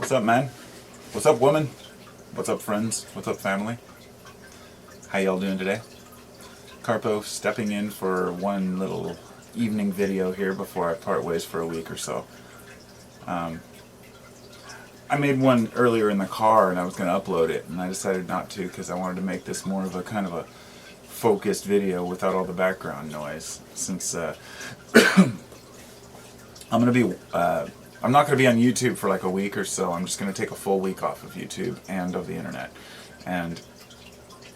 What's up, man? What's up, woman? What's up, friends? What's up, family? How y'all doing today? Carpo stepping in for one little evening video here before I part ways for a week or so. I made one earlier in the car and I was going to upload it, and I decided not to because I wanted to make this more of a kind of a focused video without all the background noise, since I'm not going to be on YouTube for like a week or so. I'm just going to take a full week off of YouTube and of the internet, and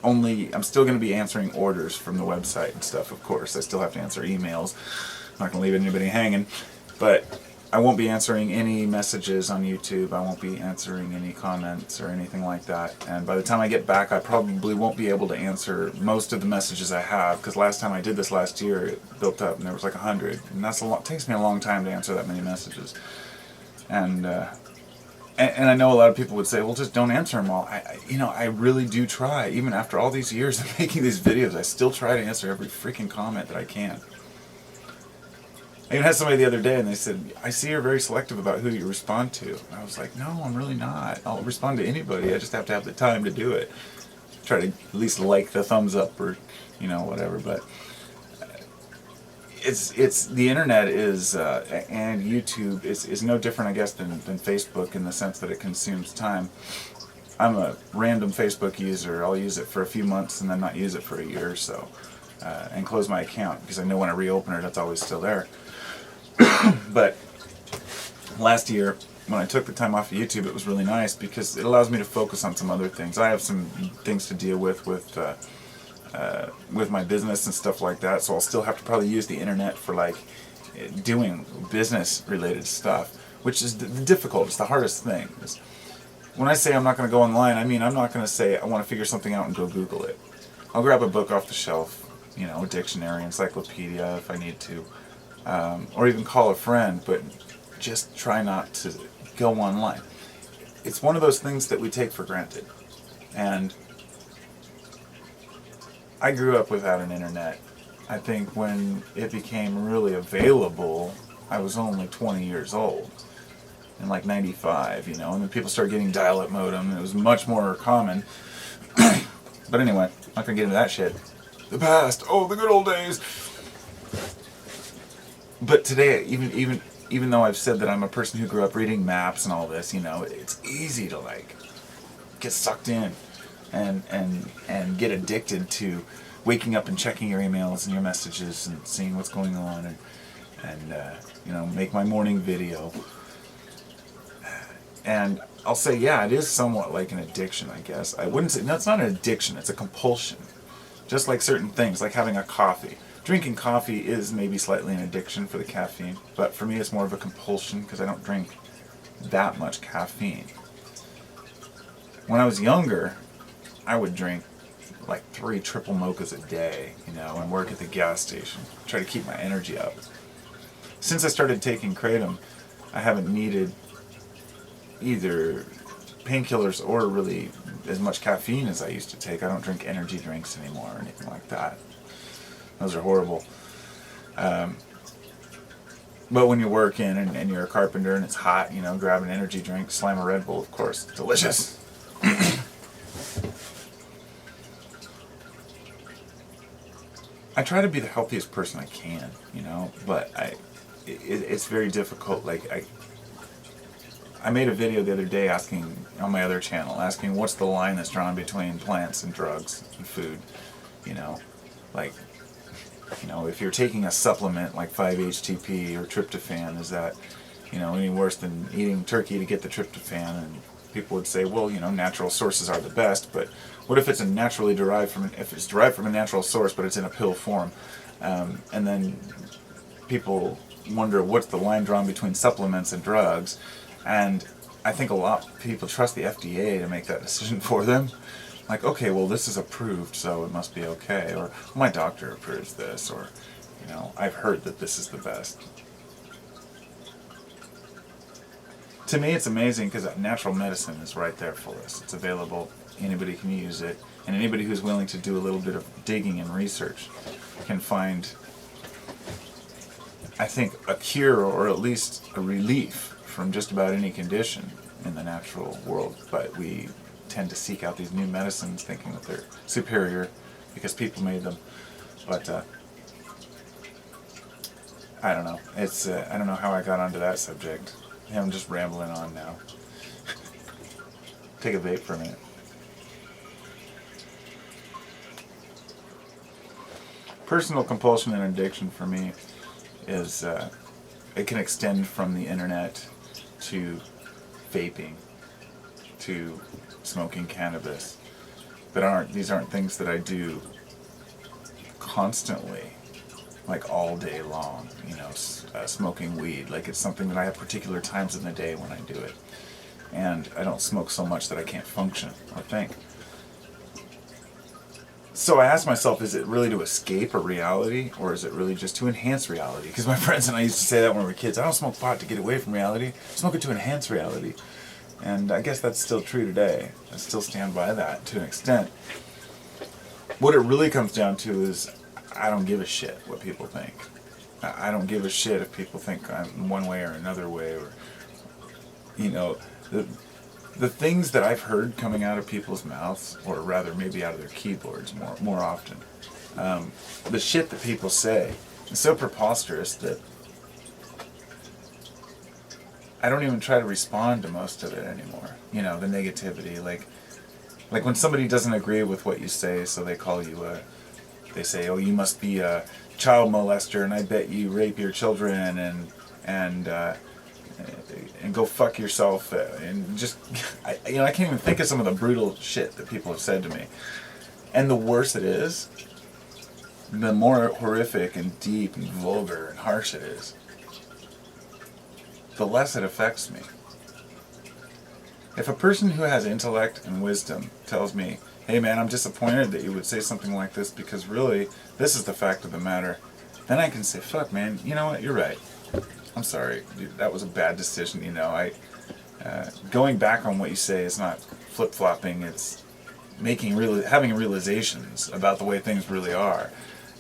I'm still going to be answering orders from the website and stuff, of course. I still have to answer emails. I'm not going to leave anybody hanging, but I won't be answering any messages on YouTube. I won't be answering any comments or anything like that. And by the time I get back, I probably won't be able to answer most of the messages I have, because last time I did this last year, it built up and there was like 100. And that's it takes me a long time to answer that many messages. And I know a lot of people would say, well, just don't answer them all. I really do try. Even after all these years of making these videos, I still try to answer every freaking comment that I can. I even had somebody the other day and they said, I see you're very selective about who you respond to. And I was like, no, I'm really not. I'll respond to anybody. I just have to have the time to do it. Try to at least like the thumbs up or, whatever. But it's the internet is and YouTube is no different, I guess, than Facebook, in the sense that it consumes time. I'm a random Facebook user. I'll use it for a few months and then not use it for a year or so, and close my account because I know when I reopen it, it's always still there. But last year, when I took the time off of YouTube, it was really nice because it allows me to focus on some other things. I have some things to deal with my business and stuff like that, so I'll still have to probably use the internet for like doing business-related stuff, which is difficult. It's the hardest thing. When I say I'm not going to go online, I mean I'm not going to say I want to figure something out and go Google it. I'll grab a book off the shelf, a dictionary, encyclopedia if I need to. Or even call a friend, but just try not to go online. It's one of those things that we take for granted. And I grew up without an internet. I think when it became really available, I was only 20 years old. In like 95, and then people started getting dial-up modem, and it was much more common. But anyway, I'm not going to get into that shit. The past, the good old days. But today, even though I've said that I'm a person who grew up reading maps and all this, it's easy to like get sucked in and get addicted to waking up and checking your emails and your messages and seeing what's going on and make my morning video. And I'll say, yeah, it is somewhat like an addiction, I guess. I wouldn't say, no, it's not an addiction, it's a compulsion. Just like certain things, like having a coffee. Drinking coffee is maybe slightly an addiction for the caffeine, but for me it's more of a compulsion because I don't drink that much caffeine. When I was younger, I would drink like 3 triple mochas a day, and work at the gas station, try to keep my energy up. Since I started taking kratom, I haven't needed either painkillers or really as much caffeine as I used to take. I don't drink energy drinks anymore or anything like that. Those are horrible. But when you're working and you're a carpenter and it's hot, grab an energy drink, slam a Red Bull, of course. Delicious. I try to be the healthiest person I can, but it's very difficult. Like, I made a video the other day on my other channel, asking what's the line that's drawn between plants and drugs and food, like, if you're taking a supplement like 5-HTP or tryptophan, is that, any worse than eating turkey to get the tryptophan? And people would say, well, natural sources are the best, but what if it's if it's derived from a natural source, but it's in a pill form? And then people wonder what's the line drawn between supplements and drugs, and I think a lot of people trust the FDA to make that decision for them. Like, okay, well, this is approved, so it must be okay, or my doctor approves this, or, I've heard that this is the best. To me, it's amazing because natural medicine is right there for us. It's available, anybody can use it, and anybody who's willing to do a little bit of digging and research can find I think, a cure or at least a relief from just about any condition in the natural world. But we tend to seek out these new medicines thinking that they're superior because people made them. But I don't know. It's I don't know how I got onto that subject. Yeah, I'm just rambling on now. Take a vape for a minute. Personal compulsion and addiction for me is it can extend from the internet to vaping to smoking cannabis. But these aren't things that I do constantly, like all day long, you know, smoking weed. Like, it's something that I have particular times in the day when I do it. And I don't smoke so much that I can't function or think. So I asked myself, is it really to escape a reality, or is it really just to enhance reality? Because my friends and I used to say that when we were kids. I don't smoke pot to get away from reality. I smoke it to enhance reality. And I guess that's still true today. I still stand by that to an extent. What it really comes down to is I don't give a shit what people think. I don't give a shit if people think I'm one way or another way, or, you know, the things that I've heard coming out of people's mouths, or rather maybe out of their keyboards more often, the shit that people say is so preposterous that I don't even try to respond to most of it anymore. You know, the negativity, like when somebody doesn't agree with what you say, so they call you they say, oh, you must be a child molester, and I bet you rape your children, and go fuck yourself, and just, I can't even think of some of the brutal shit that people have said to me. And the worse it is, the more horrific and deep and vulgar and harsh it is, the less it affects me. If a person who has intellect and wisdom tells me, hey man, I'm disappointed that you would say something like this because really, this is the fact of the matter, then I can say, fuck man, you know what, you're right. I'm sorry, dude, that was a bad decision, you know. Going back on what you say is not flip-flopping, it's having realizations about the way things really are.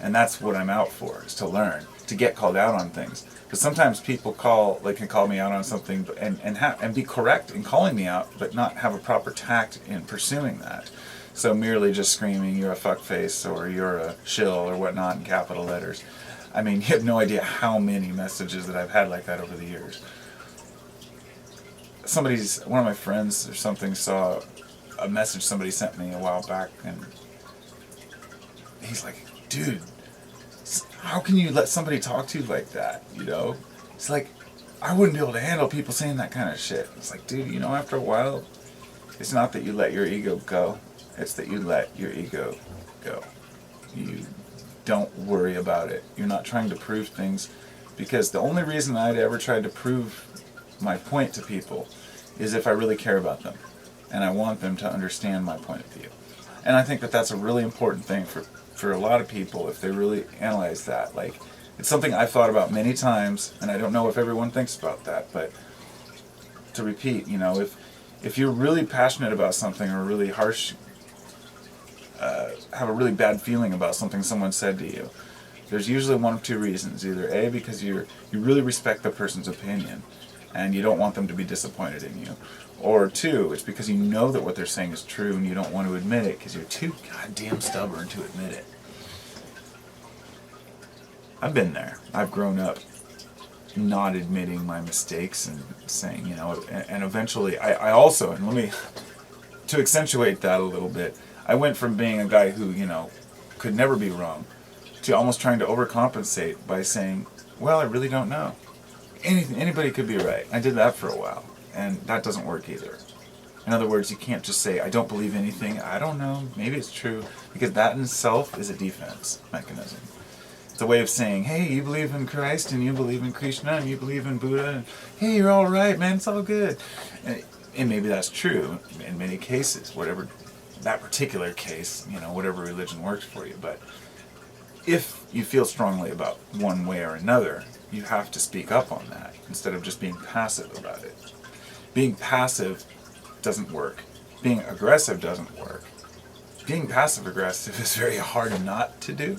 And that's what I'm out for, is to learn, to get called out on things. But sometimes people can call me out on something and be correct in calling me out, but not have a proper tact in pursuing that. So merely just screaming, you're a fuckface, or you're a shill, or whatnot, in capital letters. I mean, you have no idea how many messages that I've had like that over the years. One of my friends or something saw a message somebody sent me a while back, and he's like, dude, how can you let somebody talk to you like that, you know? It's like, I wouldn't be able to handle people saying that kind of shit. It's like, dude, you know, after a while, it's not that you let your ego go, it's that you let your ego go. You don't worry about it. You're not trying to prove things, because the only reason I'd ever tried to prove my point to people is if I really care about them and I want them to understand my point of view. And I think that that's a really important thing for a lot of people, if they really analyze that. Like, it's something I've thought about many times, and I don't know if everyone thinks about that, but to repeat, you know, if you're really passionate about something, or really harsh, have a really bad feeling about something someone said to you, there's usually one of two reasons. Either A, because you really respect the person's opinion and you don't want them to be disappointed in you, or two, it's because you know that what they're saying is true and you don't want to admit it because you're too goddamn stubborn to admit it. I've been there. I've grown up not admitting my mistakes and saying, you know, and eventually I also, and to accentuate that a little bit, I went from being a guy who, you know, could never be wrong, to almost trying to overcompensate by saying, well, I really don't know. Anybody could be right. I did that for a while, and that doesn't work either. In other words, you can't just say, I don't believe anything, I don't know, maybe it's true, because that in itself is a defense mechanism. It's a way of saying, hey, you believe in Christ, and you believe in Krishna, and you believe in Buddha, and hey, you're all right, man, it's all good. And maybe that's true in many cases, whatever that particular case, you know, whatever religion works for you. But if you feel strongly about one way or another, you have to speak up on that instead of just being passive about it. Being passive doesn't work. Being aggressive doesn't work. Being passive-aggressive is very hard not to do.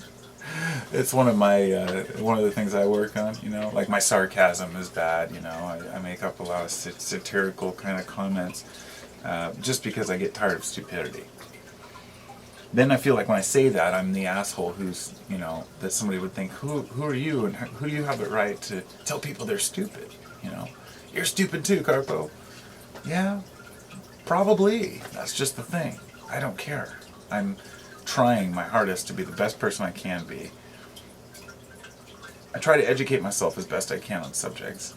It's one of the things I work on, you know, like my sarcasm is bad, you know, I make up a lot of satirical kind of comments, just because I get tired of stupidity. Then I feel like when I say that, I'm the asshole who's, you know, that somebody would think, who are you and who do you have the right to tell people they're stupid, you know? You're stupid too, Carpo. Yeah, probably. That's just the thing. I don't care. I'm trying my hardest to be the best person I can be. I try to educate myself as best I can on subjects.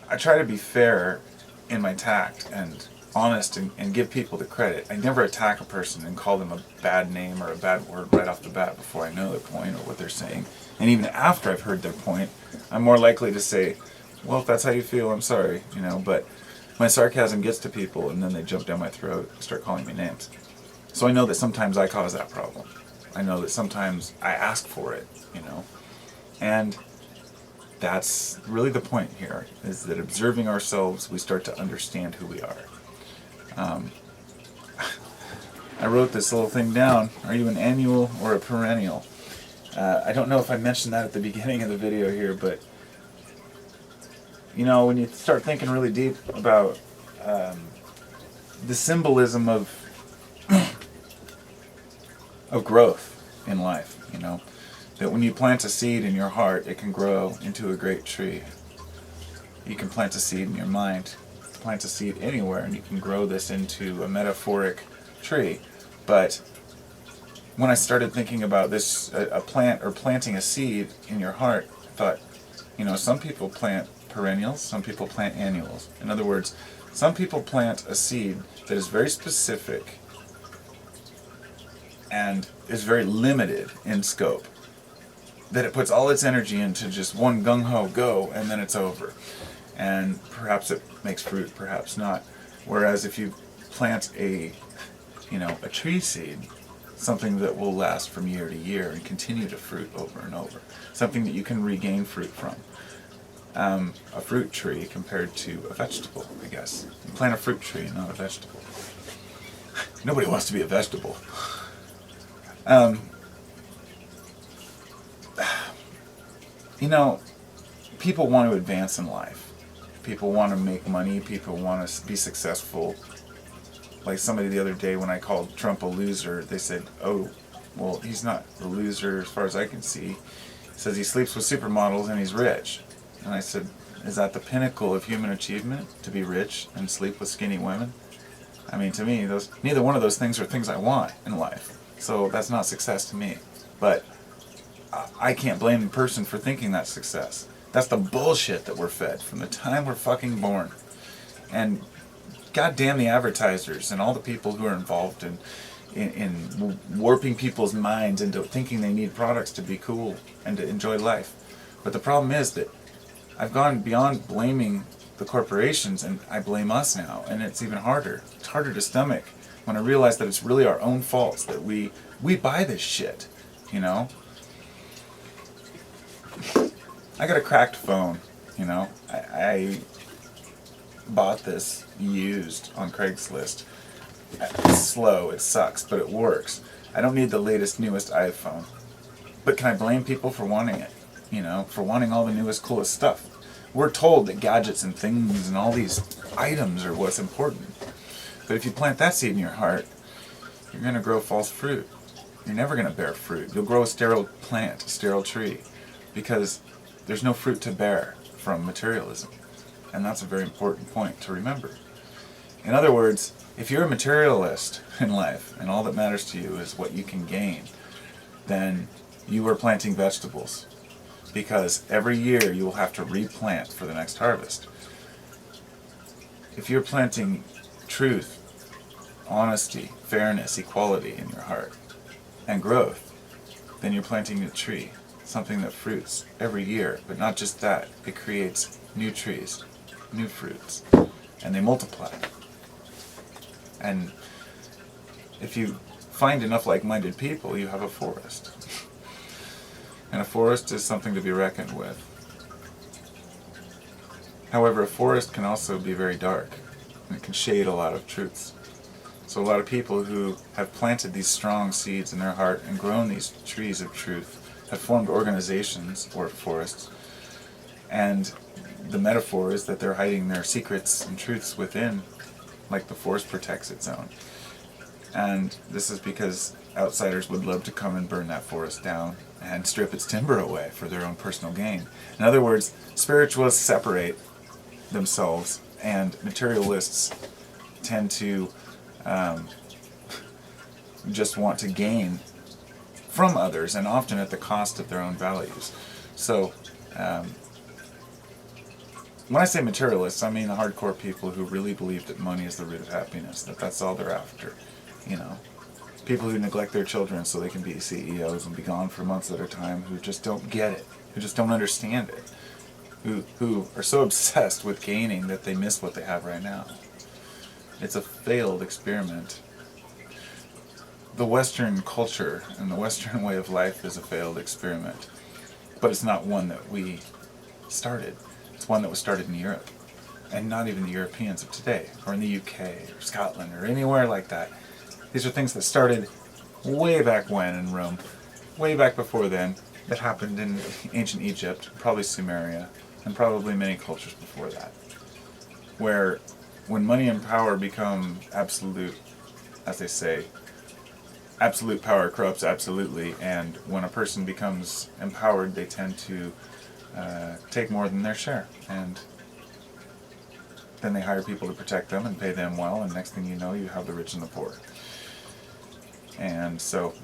I try to be fair in my tact and honest and give people the credit. I never attack a person and call them a bad name or a bad word right off the bat before I know their point or what they're saying. And even after I've heard their point, I'm more likely to say, well, if that's how you feel, I'm sorry, you know, but my sarcasm gets to people and then they jump down my throat and start calling me names. So I know that sometimes I cause that problem. I know that sometimes I ask for it, you know. And that's really the point here, is that observing ourselves, we start to understand who we are. I wrote this little thing down. Are you an annual or a perennial? I don't know if I mentioned that at the beginning of the video here, but you know, when you start thinking really deep about the symbolism of growth in life, you know, that when you plant a seed in your heart, it can grow into a great tree. You can plant a seed in your mind, plant a seed anywhere, and you can grow this into a metaphoric tree. But when I started thinking about this, a plant or planting a seed in your heart, I thought, you know, some people plant perennials, some people plant annuals. In other words, some people plant a seed that is very specific and is very limited in scope, that it puts all its energy into just one gung-ho go and then it's over. And perhaps it makes fruit, perhaps not. Whereas if you plant a tree seed, something that will last from year to year and continue to fruit over and over, something that you can regain fruit from. A fruit tree compared to a vegetable, I guess. You plant a fruit tree and not a vegetable. Nobody wants to be a vegetable. You know, people want to advance in life. People want to make money. People want to be successful. Like somebody the other day, when I called Trump a loser, they said, oh, well, he's not a loser as far as I can see. He says he sleeps with supermodels and he's rich. And I said, is that the pinnacle of human achievement, to be rich and sleep with skinny women? I mean, to me, neither one of those things are things I want in life. So that's not success to me. But I can't blame the person for thinking that's success. That's the bullshit that we're fed from the time we're fucking born. And goddamn the advertisers and all the people who are involved in warping people's minds into thinking they need products to be cool and to enjoy life. But the problem is that I've gone beyond blaming the corporations and I blame us now, and it's even harder. It's harder to stomach when I realize that it's really our own faults, that we buy this shit, you know? I got a cracked phone, you know? I bought this used on Craigslist. It's slow, it sucks, but it works. I don't need the latest, newest iPhone. But can I blame people for wanting it? You know, for wanting all the newest, coolest stuff? We're told that gadgets and things and all these items are what's important. But if you plant that seed in your heart, you're going to grow false fruit. You're never going to bear fruit. You'll grow a sterile plant, a sterile tree, because there's no fruit to bear from materialism. And that's a very important point to remember. In other words, if you're a materialist in life and all that matters to you is what you can gain, then you are planting vegetables, because every year you will have to replant for the next harvest. If you're planting truth, honesty, fairness, equality in your heart, and growth, then you're planting a tree, something that fruits every year. But not just that, it creates new trees, new fruits, and they multiply. And if you find enough like-minded people, you have a forest. And a forest is something to be reckoned with. However, a forest can also be very dark, and it can shade a lot of truths. So a lot of people who have planted these strong seeds in their heart and grown these trees of truth have formed organizations or forests, and the metaphor is that they're hiding their secrets and truths within, like the forest protects its own. And this is because outsiders would love to come and burn that forest down and strip its timber away for their own personal gain. In other words, spiritualists separate themselves, and materialists tend to just want to gain from others, and often at the cost of their own values. So, when I say materialists, I mean the hardcore people who really believe that money is the root of happiness, that that's all they're after. You know, people who neglect their children so they can be CEOs and be gone for months at a time, who just don't get it, who just don't understand it, who are so obsessed with gaining that they miss what they have right now. It's a failed experiment. The Western culture and the Western way of life is a failed experiment, but it's not one that we started. It's one that was started in Europe, and not even the Europeans of today, or in the UK, or Scotland, or anywhere like that. These are things that started way back when in Rome, way back before then, that happened in ancient Egypt, probably Sumeria, and probably many cultures before that, where when money and power become absolute, as they say, absolute power corrupts absolutely, and when a person becomes empowered, they tend to take more than their share, and then they hire people to protect them and pay them well, and next thing you know, you have the rich and the poor. And so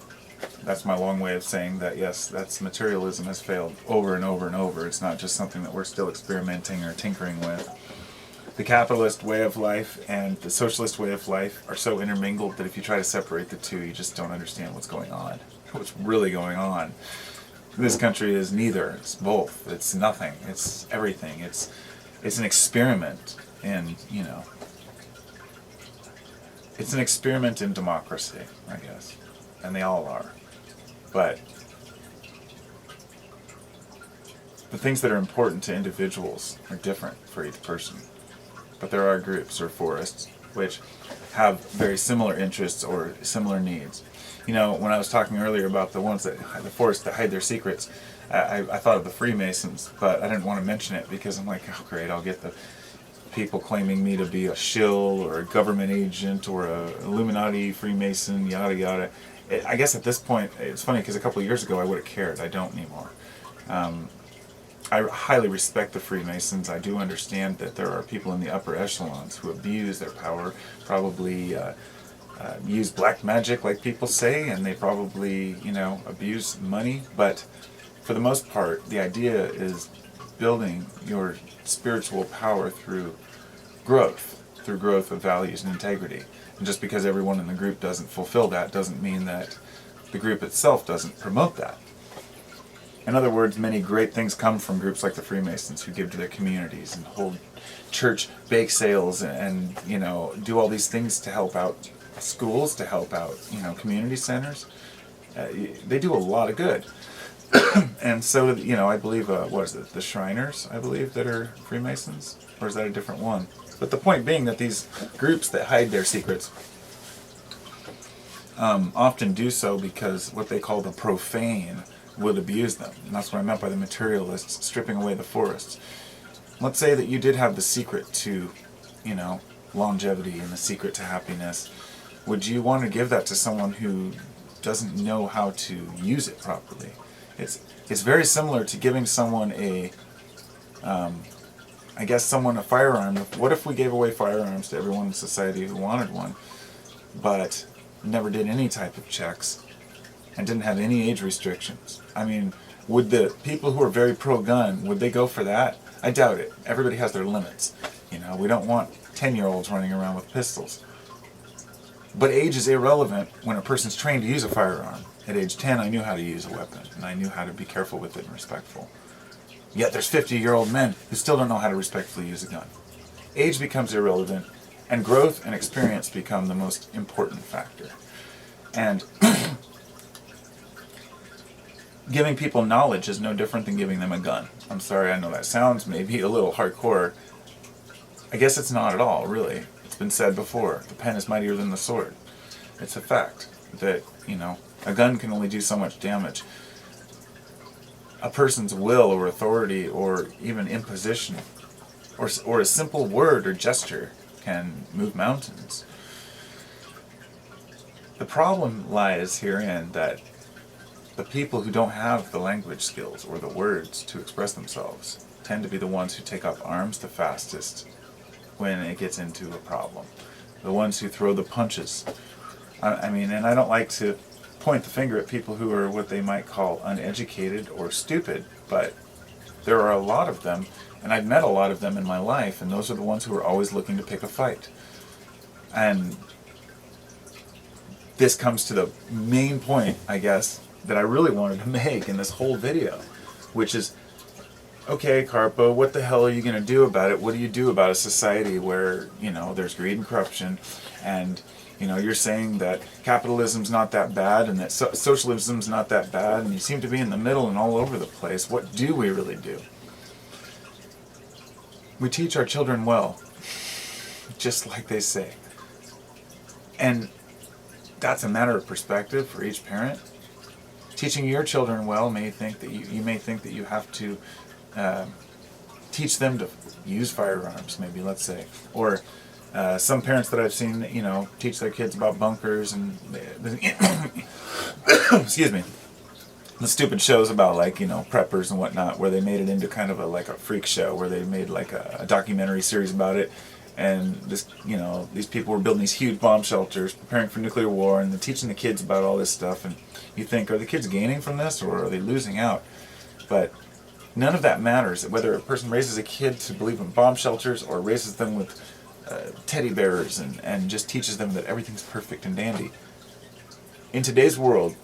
that's my long way of saying that, yes, that's materialism has failed over and over and over. It's not just something that we're still experimenting or tinkering with. The capitalist way of life and the socialist way of life are so intermingled that if you try to separate the two, you just don't understand what's going on, what's really going on. This country is neither. It's both. It's nothing. It's everything. It's an experiment in, you know, it's an experiment in democracy, I guess. And they all are. But the things that are important to individuals are different for each person. But there are groups or forests which have very similar interests or similar needs. You know, when I was talking earlier about the ones that, the forests that hide their secrets, I thought of the Freemasons, but I didn't want to mention it because I'm like, oh great, I'll get the people claiming me to be a shill or a government agent or a Illuminati Freemason, yada yada. I guess at this point, it's funny because a couple of years ago I would have cared. I don't anymore. I highly respect the Freemasons. I do understand that there are people in the upper echelons who abuse their power, probably use black magic like people say, and they probably, you know, abuse money. But for the most part, the idea is building your spiritual power through growth of values and integrity. And just because everyone in the group doesn't fulfill that doesn't mean that the group itself doesn't promote that. In other words, many great things come from groups like the Freemasons who give to their communities and hold church bake sales and you know, do all these things to help out schools, to help out, you know, community centers. They do a lot of good. And so, you know, I believe, what is it, the Shriners, I believe, that are Freemasons? Or is that a different one? But the point being that these groups that hide their secrets often do so because what they call the profane would abuse them. And that's what I meant by the materialists stripping away the forests. Let's say that you did have the secret to, you know, longevity and the secret to happiness. Would you want to give that to someone who doesn't know how to use it properly? It's very similar to giving someone a firearm. What if we gave away firearms to everyone in society who wanted one, but never did any type of checks and didn't have any age restrictions? I mean, would the people who are very pro-gun, would they go for that? I doubt it. Everybody has their limits. You know, we don't want 10-year-olds running around with pistols. But age is irrelevant when a person's trained to use a firearm. At age 10, I knew how to use a weapon, and I knew how to be careful with it and respectful. Yet there's 50-year-old men who still don't know how to respectfully use a gun. Age becomes irrelevant, and growth and experience become the most important factor. And giving people knowledge is no different than giving them a gun. I'm sorry, I know that sounds maybe a little hardcore. I guess it's not at all, really. It's been said before, the pen is mightier than the sword. It's a fact that, a gun can only do so much damage. A person's will or authority or even imposition or a simple word or gesture can move mountains. The problem lies herein that the people who don't have the language skills or the words to express themselves tend to be the ones who take up arms the fastest when it gets into a problem. The ones who throw the punches. And I don't like to point the finger at people who are what they might call uneducated or stupid, but there are a lot of them, and I've met a lot of them in my life, and those are the ones who are always looking to pick a fight. And this comes to the main point, I guess, that I really wanted to make in this whole video, which is, okay, Carpo, what the hell are you going to do about it? What do you do about a society where, there's greed and corruption, and, you're saying that capitalism's not that bad, and that socialism's not that bad, and you seem to be in the middle and all over the place. What do we really do? We teach our children well, just like they say. And that's a matter of perspective for each parent. Teaching your children well may think that you may think that you have to teach them to use firearms, maybe, let's say. Or some parents that I've seen, teach their kids about bunkers and excuse me, the stupid shows about preppers and whatnot, where they made it into kind of a freak show, where they made a documentary series about it. And these people were building these huge bomb shelters, preparing for nuclear war, and they're teaching the kids about all this stuff. And you think, are the kids gaining from this, or are they losing out? But none of that matters. Whether a person raises a kid to believe in bomb shelters, or raises them with teddy bears and just teaches them that everything's perfect and dandy. In today's world,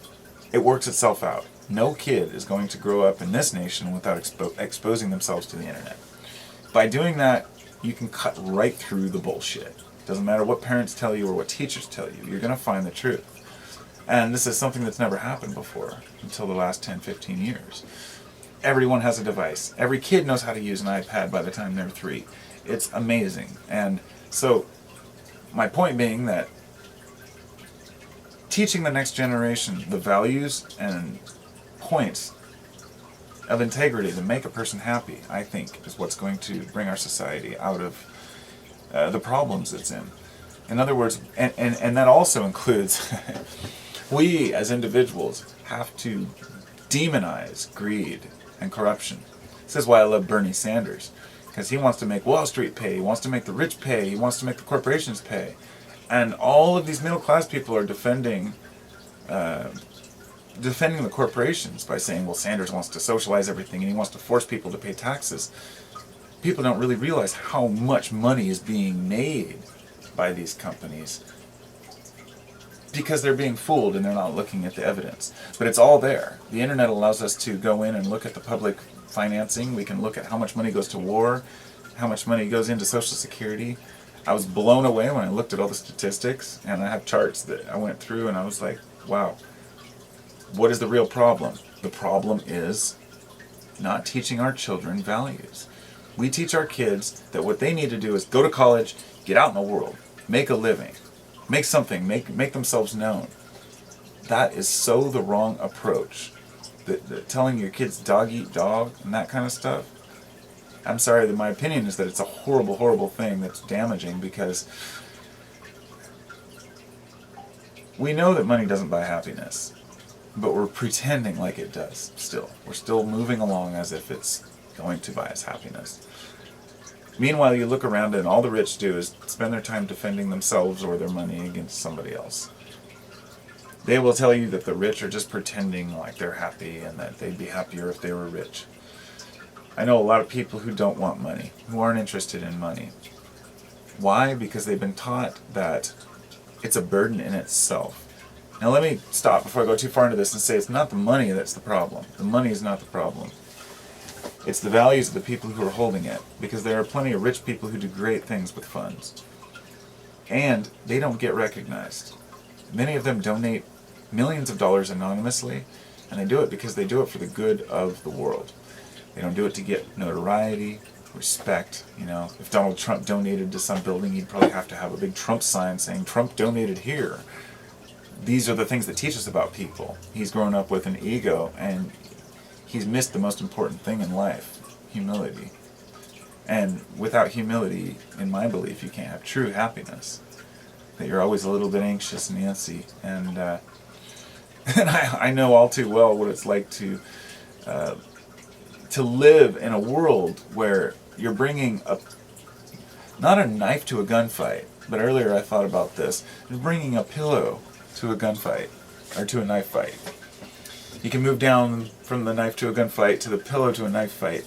it works itself out. No kid is going to grow up in this nation without exposing themselves to the internet. By doing that, you can cut right through the bullshit. Doesn't matter what parents tell you or what teachers tell you, you're going to find the truth. And this is something that's never happened before until the last 10, 15 years. Everyone has a device. Every kid knows how to use an iPad by the time they're 3. It's amazing. And so, my point being that teaching the next generation the values and points of integrity to make a person happy, I think, is what's going to bring our society out of the problems it's in. In other words, and that also includes, we as individuals have to demonize greed and corruption. This is why I love Bernie Sanders, because he wants to make Wall Street pay, he wants to make the rich pay, he wants to make the corporations pay. And all of these middle class people are defending the corporations by saying, well, Sanders wants to socialize everything and he wants to force people to pay taxes. People don't really realize how much money is being made by these companies because they're being fooled and they're not looking at the evidence. But it's all there. The internet allows us to go in and look at the public financing. We can look at how much money goes to war, how much money goes into Social Security. I was blown away when I looked at all the statistics, and I have charts that I went through, and I was like, wow, what is the real problem? The problem is not teaching our children values. We teach our kids that what they need to do is go to college, get out in the world, make a living, make something, make themselves known. That is so the wrong approach. The telling your kids dog eat dog and that kind of stuff. I'm sorry, my opinion is that it's a horrible, horrible thing that's damaging, because we know that money doesn't buy happiness, but we're pretending like it does still. We're still moving along as if it's going to buy us happiness. Meanwhile, you look around and all the rich do is spend their time defending themselves or their money against somebody else. They will tell you that the rich are just pretending like they're happy and that they'd be happier if they were rich. I know a lot of people who don't want money, who aren't interested in money. Why? Because they've been taught that it's a burden in itself. Now let me stop before I go too far into this and say it's not the money that's the problem. The money is not the problem. It's the values of the people who are holding it, because there are plenty of rich people who do great things with funds. And they don't get recognized. Many of them donate millions of dollars anonymously, and they do it because they do it for the good of the world. They don't do it to get notoriety, respect. You know, if Donald Trump donated to some building, he'd probably have to have a big Trump sign saying, "Trump donated here." these are the things that teach us about people. He's grown up with an ego, and he's missed the most important thing in life, humility. And without humility, in my belief, you can't have true happiness. That you're always a little bit anxious and antsy. And and I know all too well what it's like to live in a world where you're bringing not a knife to a gunfight, but earlier I thought about this. You're bringing a pillow to a gunfight, or to a knife fight. You can move down from the knife to a gunfight to the pillow to a knife fight.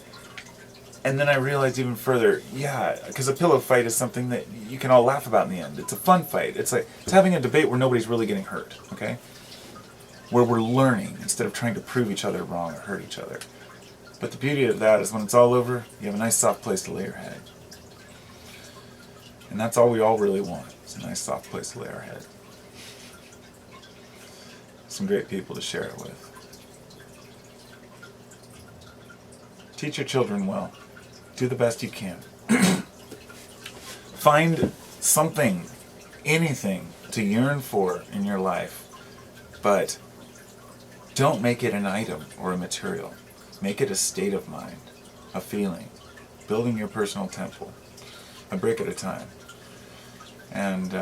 And then I realized even further, yeah, because a pillow fight is something that you can all laugh about in the end. It's a fun fight. It's having a debate where nobody's really getting hurt, okay? Where we're learning instead of trying to prove each other wrong or hurt each other. But the beauty of that is when it's all over, you have a nice soft place to lay your head. And that's all we all really want. It's a nice soft place to lay our head. Some great people to share it with. Teach your children well. Do the best you can. Find something, anything to yearn for in your life, but don't make it an item or a material. Make it a state of mind, a feeling, building your personal temple, a brick at a time. And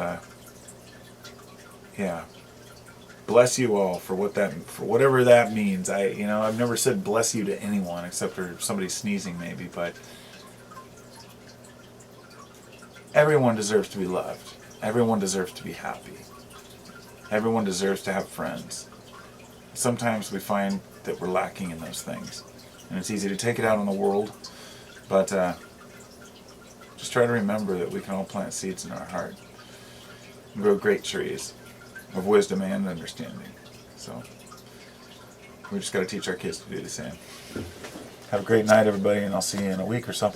yeah, bless you all for whatever that means. I've never said bless you to anyone except for somebody sneezing maybe, but everyone deserves to be loved. Everyone deserves to be happy. Everyone deserves to have friends. Sometimes we find that we're lacking in those things, and it's easy to take it out on the world, but just try to remember that we can all plant seeds in our heart and grow great trees of wisdom and understanding. So we just got to teach our kids to do the same. Have a great night, everybody, and I'll see you in a week or so.